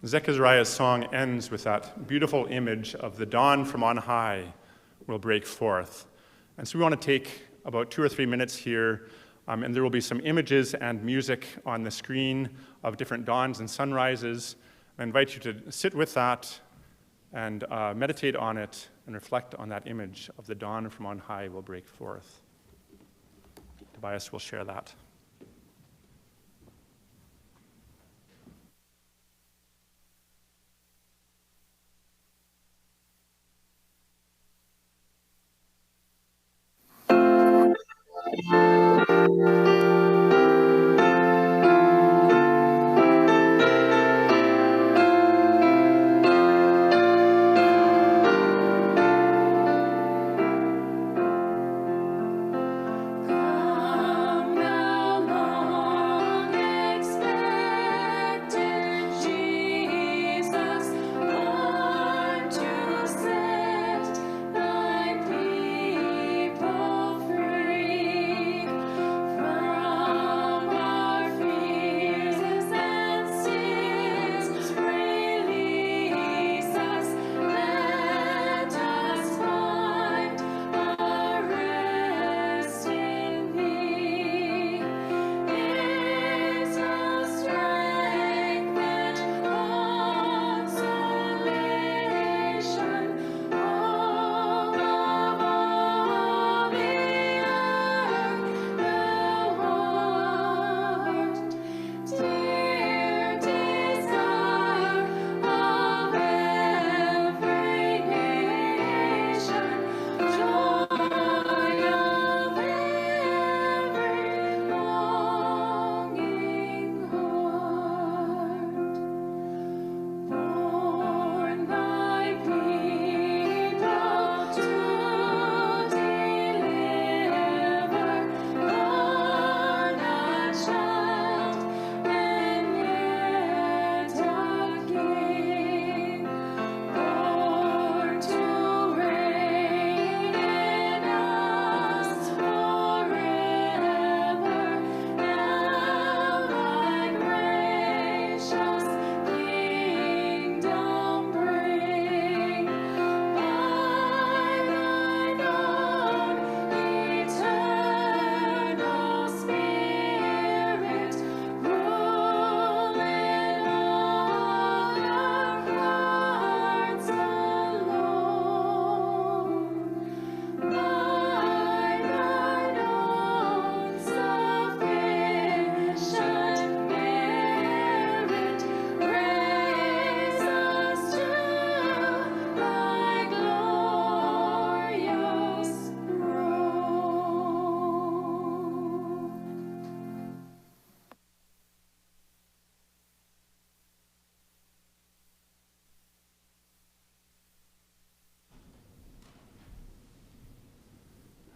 Zechariah's song ends with that beautiful image of the dawn from on high will break forth. And so we want to take about 2 or 3 minutes here, and there will be some images and music on the screen of different dawns and sunrises. I invite you to sit with that and meditate on it and reflect on that image of the dawn from on high will break forth. Tobias will share that.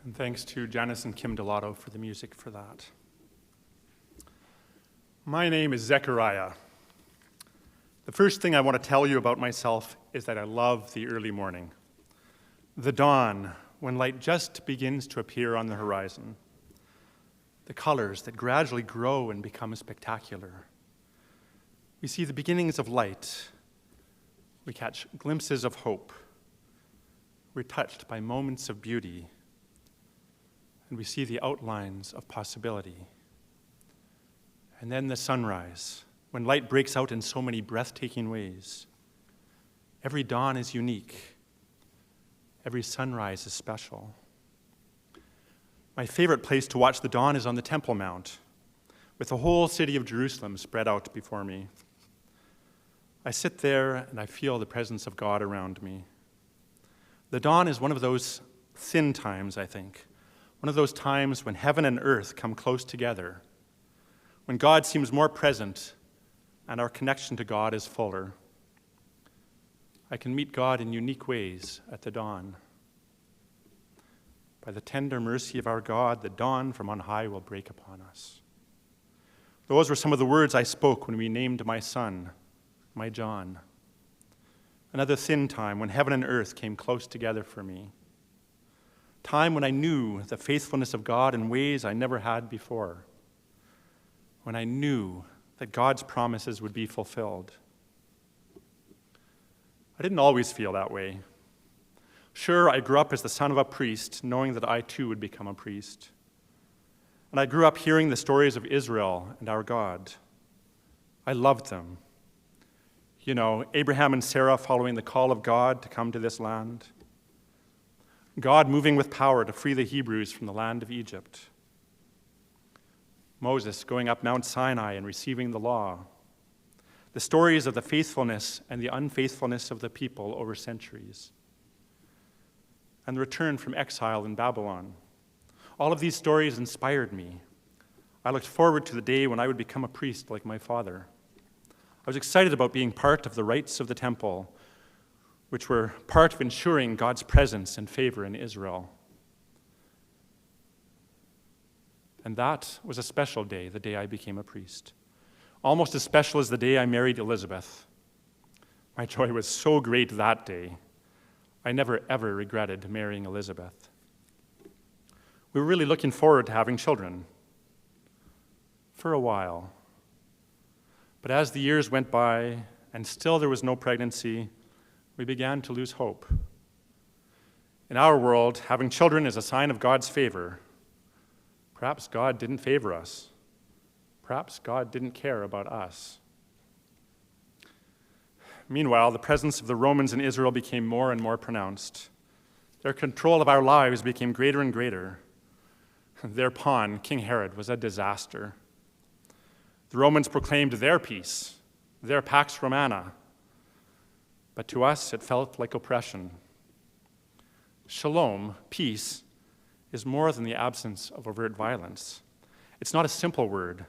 And thanks to Janice and Kim Delato for the music for that. My name is Zechariah. The first thing I want to tell you about myself is that I love the early morning. The dawn, when light just begins to appear on the horizon. The colors that gradually grow and become spectacular. We see the beginnings of light. We catch glimpses of hope. We're touched by moments of beauty. And we see the outlines of possibility. And then the sunrise, when light breaks out in so many breathtaking ways. Every dawn is unique. Every sunrise is special. My favorite place to watch the dawn is on the Temple Mount, with the whole city of Jerusalem spread out before me. I sit there and I feel the presence of God around me. The dawn is one of those thin times, I think. One of those times when heaven and earth come close together, when God seems more present and our connection to God is fuller. I can meet God in unique ways at the dawn. By the tender mercy of our God, the dawn from on high will break upon us. Those were some of the words I spoke when we named my son, my John. Another thin time when heaven and earth came close together for me. Time when I knew the faithfulness of God in ways I never had before. When I knew that God's promises would be fulfilled. didn't always feel that way. Sure, I grew up as the son of a priest, knowing that I too would become a priest. And I grew up hearing the stories of Israel and our God. I loved them. You know, Abraham and Sarah following the call of God to come to this land. God moving with power to free the Hebrews from the land of Egypt. Moses going up Mount Sinai and receiving the law. The stories of the faithfulness and the unfaithfulness of the people over centuries. And the return from exile in Babylon. All of these stories inspired me. I looked forward to the day when I would become a priest like my father. I was excited about being part of the rites of the temple, which were part of ensuring God's presence and favor in Israel. And that was a special day, the day I became a priest. Almost as special as the day I married Elizabeth. My joy was so great that day. I never, ever regretted marrying Elizabeth. We were really looking forward to having children. For a while. But as the years went by, and still there was no pregnancy, we began to lose hope. In our world, having children is a sign of God's favor. Perhaps God didn't favor us. Perhaps God didn't care about us. Meanwhile, the presence of the Romans in Israel became more and more pronounced. Their control of our lives became greater and greater. Their pawn, King Herod, was a disaster. The Romans proclaimed their peace, their Pax Romana. But to us, it felt like oppression. Shalom, peace, is more than the absence of overt violence. It's not a simple word.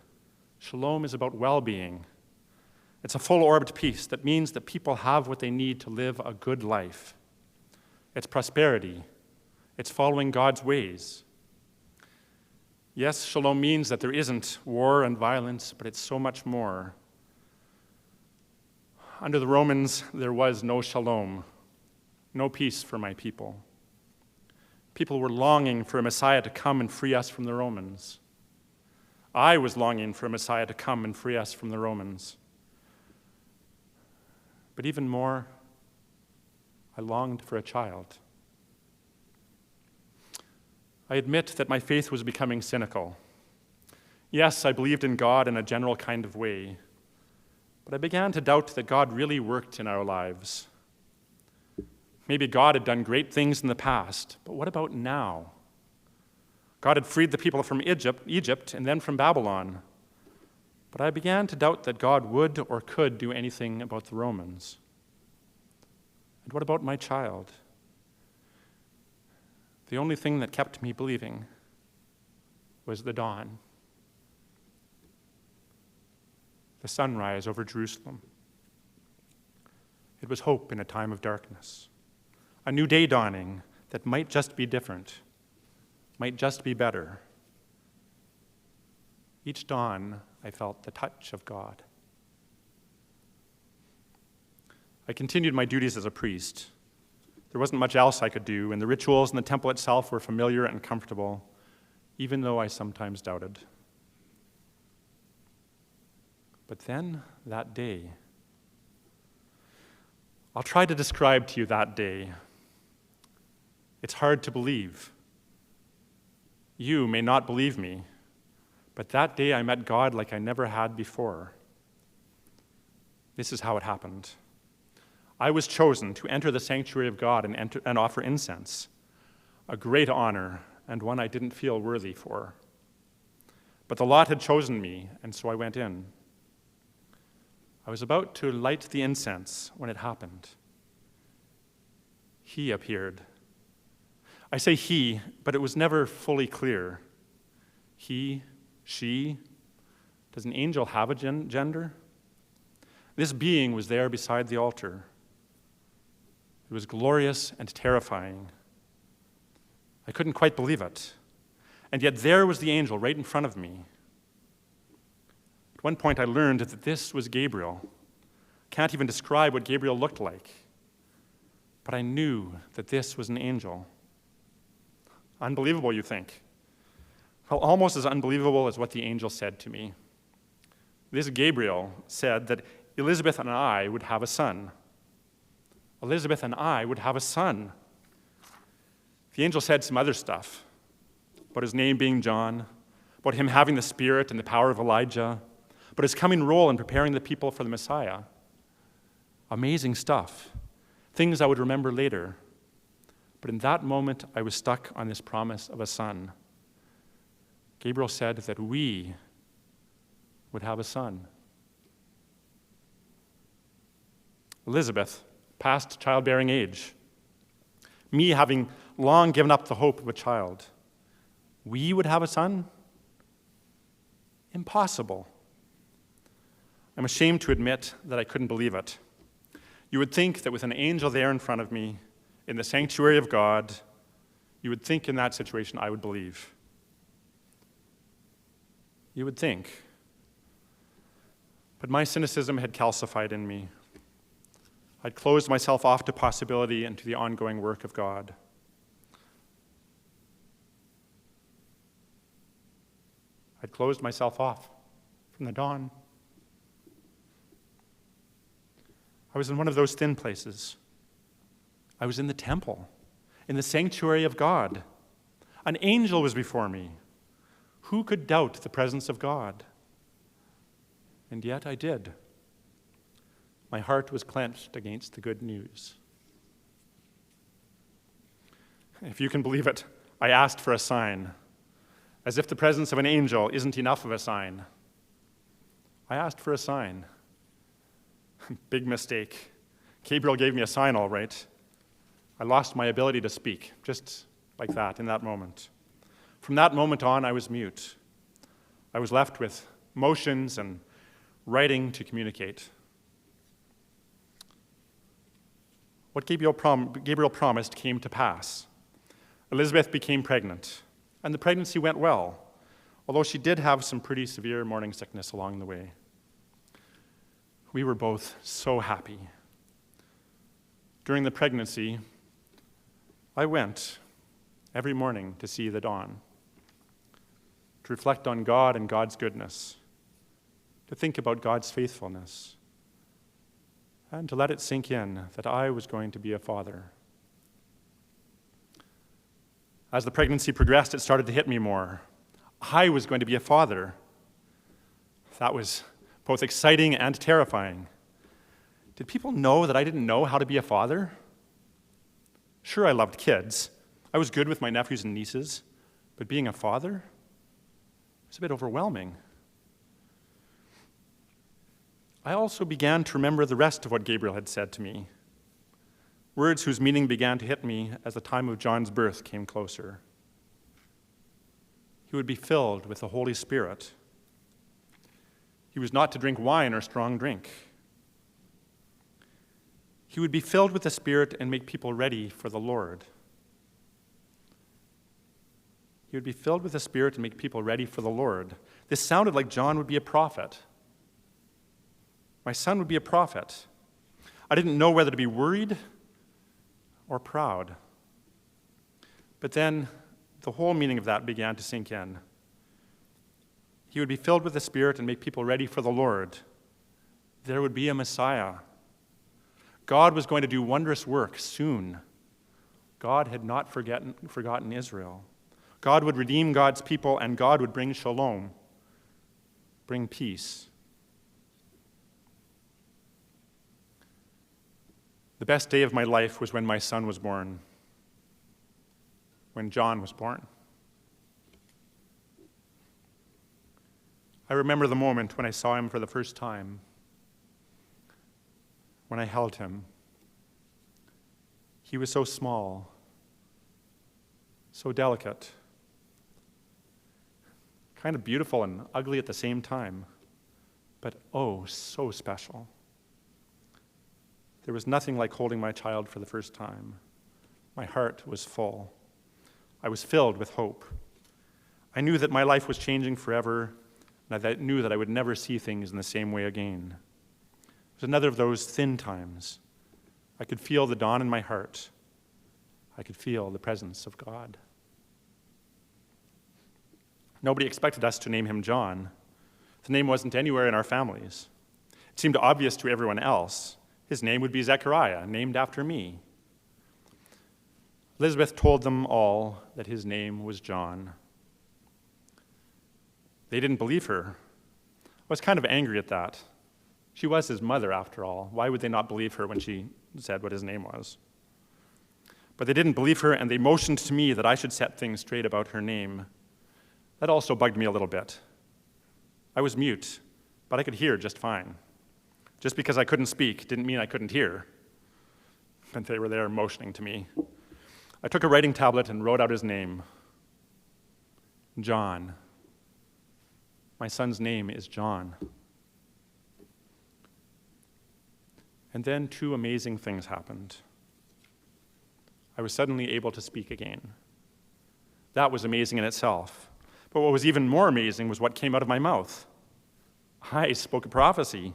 Shalom is about well-being. It's a full-orbed peace that means that people have what they need to live a good life. It's prosperity. It's following God's ways. Yes, shalom means that there isn't war and violence, but it's so much more. Under the Romans, there was no shalom, no peace for my people. People were longing for a Messiah to come and free us from the Romans. I was longing for a Messiah to come and free us from the Romans. But even more, I longed for a child. I admit that my faith was becoming cynical. Yes, I believed in God in a general kind of way, but I began to doubt that God really worked in our lives. Maybe God had done great things in the past, but what about now? God had freed the people from Egypt and then from Babylon, but I began to doubt that God would or could do anything about the Romans. And what about my child? The only thing that kept me believing was the dawn, the sunrise over Jerusalem. It was hope in a time of darkness, a new day dawning that might just be different, might just be better. Each dawn, I felt the touch of God. I continued my duties as a priest. There wasn't much else I could do, and the rituals in the temple itself were familiar and comfortable, even though I sometimes doubted. But then, that day, I'll try to describe to you that day. It's hard to believe. You may not believe me, but that day I met God like I never had before. This is how it happened. I was chosen to enter the sanctuary of God and offer incense, a great honor and one I didn't feel worthy for. But the lot had chosen me, and so I went in. I was about to light the incense when it happened. He appeared. I say he, but it was never fully clear. He, she, does an angel have a gender? This being was there beside the altar. It was glorious and terrifying. I couldn't quite believe it. And yet there was the angel right in front of me. At one point I learned that this was Gabriel. Can't even describe what Gabriel looked like. But I knew that this was an angel. Unbelievable, you think? Well, almost as unbelievable as what the angel said to me. This Gabriel said that Elizabeth and I would have a son. Elizabeth and I would have a son. The angel said some other stuff about his name being John, about him having the spirit and the power of Elijah, about his coming role in preparing the people for the Messiah. Amazing stuff, things I would remember later. But in that moment, I was stuck on this promise of a son. Gabriel said that we would have a son. Elizabeth, past childbearing age. Me having long given up the hope of a child. We would have a son? Impossible. I'm ashamed to admit that I couldn't believe it. You would think that with an angel there in front of me, in the sanctuary of God, you would think in that situation I would believe. You would think. But my cynicism had calcified in me. I'd closed myself off to possibility and to the ongoing work of God. I'd closed myself off from the dawn. I was in one of those thin places. I was in the temple, in the sanctuary of God. An angel was before me. Who could doubt the presence of God? And yet I did. My heart was clenched against the good news. If you can believe it, I asked for a sign, as if the presence of an angel isn't enough of a sign. I asked for a sign. Big mistake. Gabriel gave me a sign, all right. I lost my ability to speak, just like that, in that moment. From that moment on, I was mute. I was left with motions and writing to communicate. What Gabriel promised came to pass. Elizabeth became pregnant, and the pregnancy went well, although she did have some pretty severe morning sickness along the way. We were both so happy. During the pregnancy, I went every morning to see the dawn, to reflect on God and God's goodness, to think about God's faithfulness, and to let it sink in that I was going to be a father. As the pregnancy progressed, it started to hit me more. I was going to be a father. That was both exciting and terrifying. Did people know that I didn't know how to be a father? Sure, I loved kids. I was good with my nephews and nieces, but being a father was a bit overwhelming. I also began to remember the rest of what Gabriel had said to me, words whose meaning began to hit me as the time of John's birth came closer. He would be filled with the Holy Spirit. He was not to drink wine or strong drink. He would be filled with the Spirit and make people ready for the Lord. He would be filled with the Spirit and make people ready for the Lord. This sounded like John would be a prophet. My son would be a prophet. I didn't know whether to be worried or proud. But then the whole meaning of that began to sink in. He would be filled with the Spirit and make people ready for the Lord. There would be a Messiah. God was going to do wondrous work soon. God had not forgotten Israel. God would redeem God's people, and God would bring shalom, bring peace. The best day of my life was when my son was born, when John was born. I remember the moment when I saw him for the first time, when I held him. He was so small, so delicate, kind of beautiful and ugly at the same time, but oh, so special. There was nothing like holding my child for the first time. My heart was full. I was filled with hope. I knew that my life was changing forever, and I knew that I would never see things in the same way again. It was another of those thin times. I could feel the dawn in my heart. I could feel the presence of God. Nobody expected us to name him John. The name wasn't anywhere in our families. It seemed obvious to everyone else. His name would be Zechariah, named after me. Elizabeth told them all that his name was John. They didn't believe her. I was kind of angry at that. She was his mother, after all. Why would they not believe her when she said what his name was? But they didn't believe her, and they motioned to me that I should set things straight about her name. That also bugged me a little bit. I was mute, but I could hear just fine. Just because I couldn't speak didn't mean I couldn't hear. But they were there motioning to me. I took a writing tablet and wrote out his name. John. My son's name is John. And then two amazing things happened. I was suddenly able to speak again. That was amazing in itself. But what was even more amazing was what came out of my mouth. I spoke a prophecy,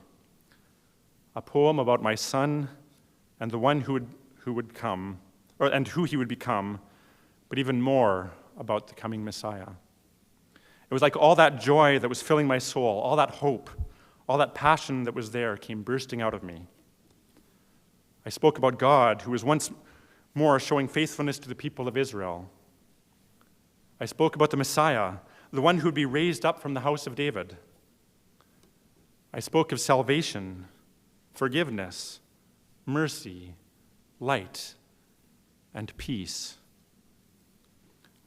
a poem about my son and the one who would come, and who he would become, but even more about the coming Messiah. It was like all that joy that was filling my soul, all that hope, all that passion that was there came bursting out of me. I spoke about God, who was once more showing faithfulness to the people of Israel. I spoke about the Messiah, the one who would be raised up from the house of David. I spoke of salvation, forgiveness, mercy, light, and peace.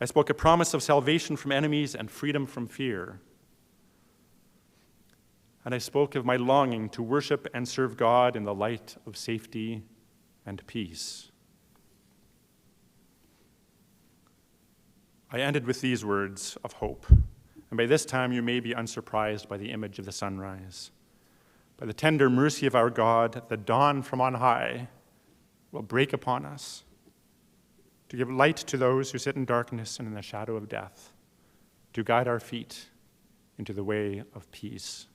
I spoke a promise of salvation from enemies and freedom from fear. And I spoke of my longing to worship and serve God in the light of safety and peace. I ended with these words of hope, and by this time you may be unsurprised by the image of the sunrise. By the tender mercy of our God, the dawn from on high will break upon us to give light to those who sit in darkness and in the shadow of death, to guide our feet into the way of peace.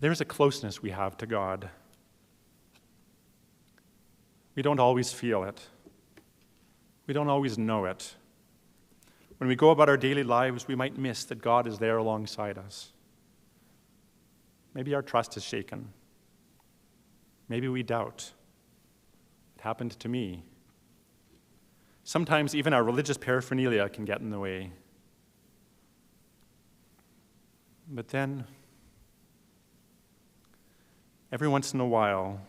There's a closeness we have to God. We don't always feel it. We don't always know it. When we go about our daily lives, we might miss that God is there alongside us. Maybe our trust is shaken. Maybe we doubt. It happened to me. Sometimes even our religious paraphernalia can get in the way. But then, every once in a while,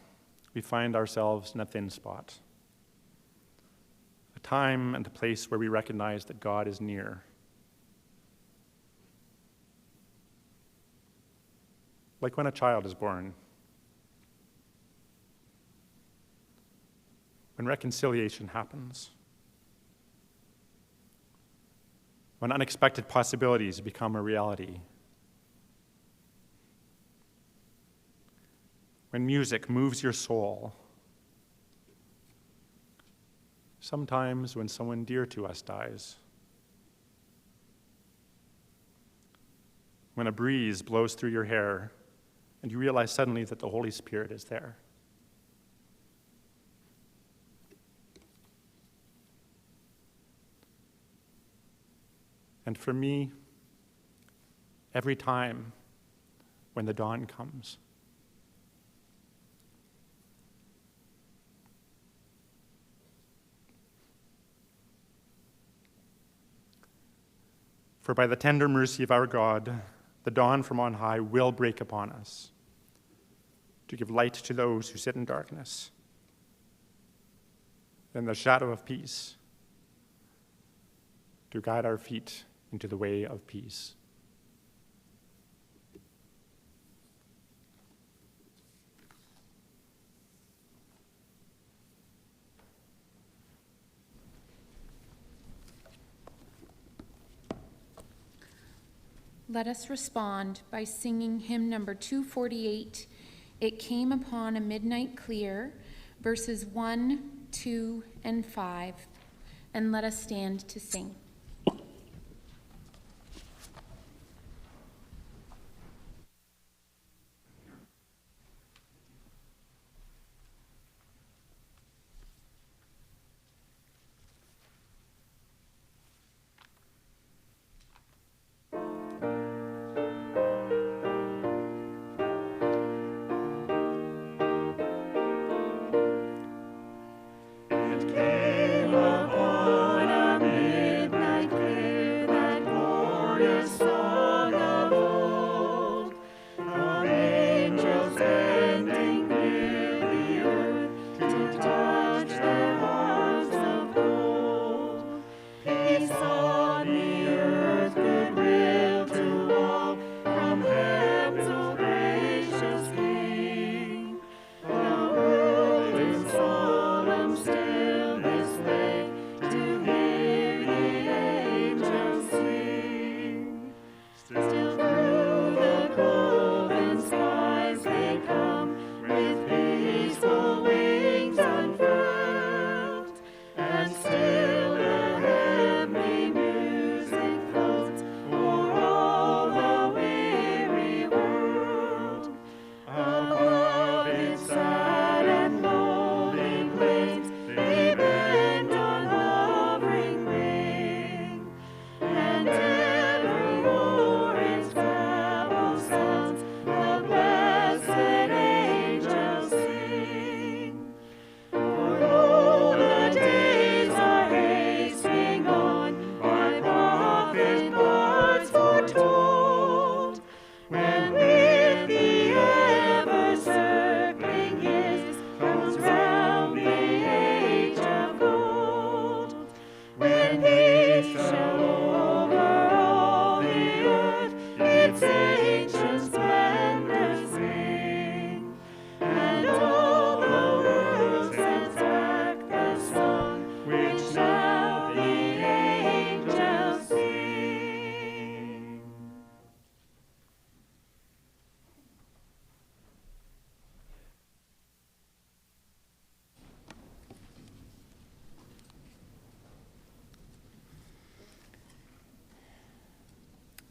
we find ourselves in a thin spot. A time and a place where we recognize that God is near. Like when a child is born. When reconciliation happens. When unexpected possibilities become a reality. When music moves your soul. Sometimes when someone dear to us dies. When a breeze blows through your hair and you realize suddenly that the Holy Spirit is there. And for me, every time when the dawn comes. For by the tender mercy of our God, the dawn from on high will break upon us, to give light to those who sit in darkness, in the shadow of peace, to guide our feet into the way of peace. Let us respond by singing hymn number 248, It Came Upon a Midnight Clear, verses 1, 2, and 5, and let us stand to sing.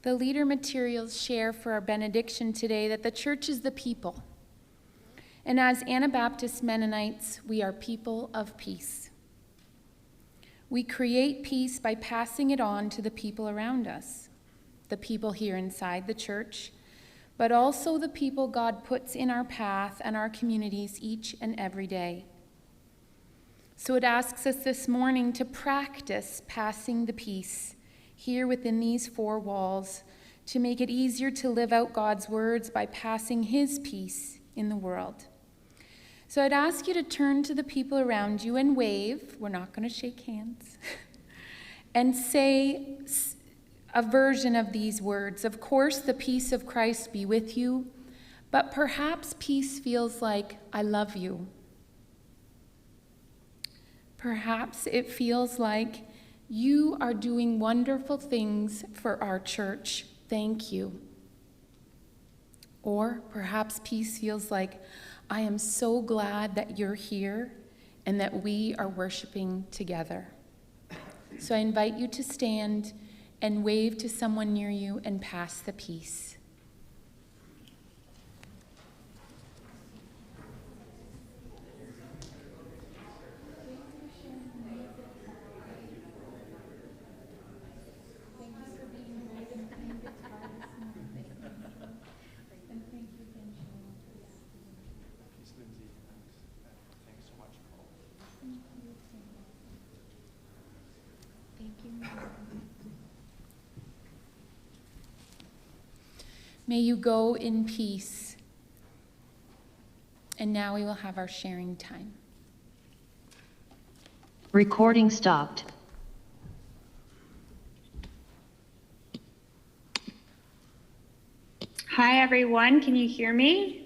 The leader materials share for our benediction today that the church is the people. And as Anabaptist Mennonites, we are people of peace. We create peace by passing it on to the people around us, the people here inside the church, but also the people God puts in our path and our communities each and every day. So it asks us this morning to practice passing the peace here within these four walls, to make it easier to live out God's words by passing his peace in the world. So I'd ask you to turn to the people around you and wave. We're not going to shake hands. And say a version of these words. Of course, the peace of Christ be with you, but perhaps peace feels like, I love you. Perhaps it feels like, you are doing wonderful things for our church. Thank you. Or perhaps peace feels like, I am so glad that you're here and that we are worshiping together. So I invite you to stand and wave to someone near you and pass the peace. May you go in peace. And now we will have our sharing time. Recording stopped. Hi everyone, can you hear me?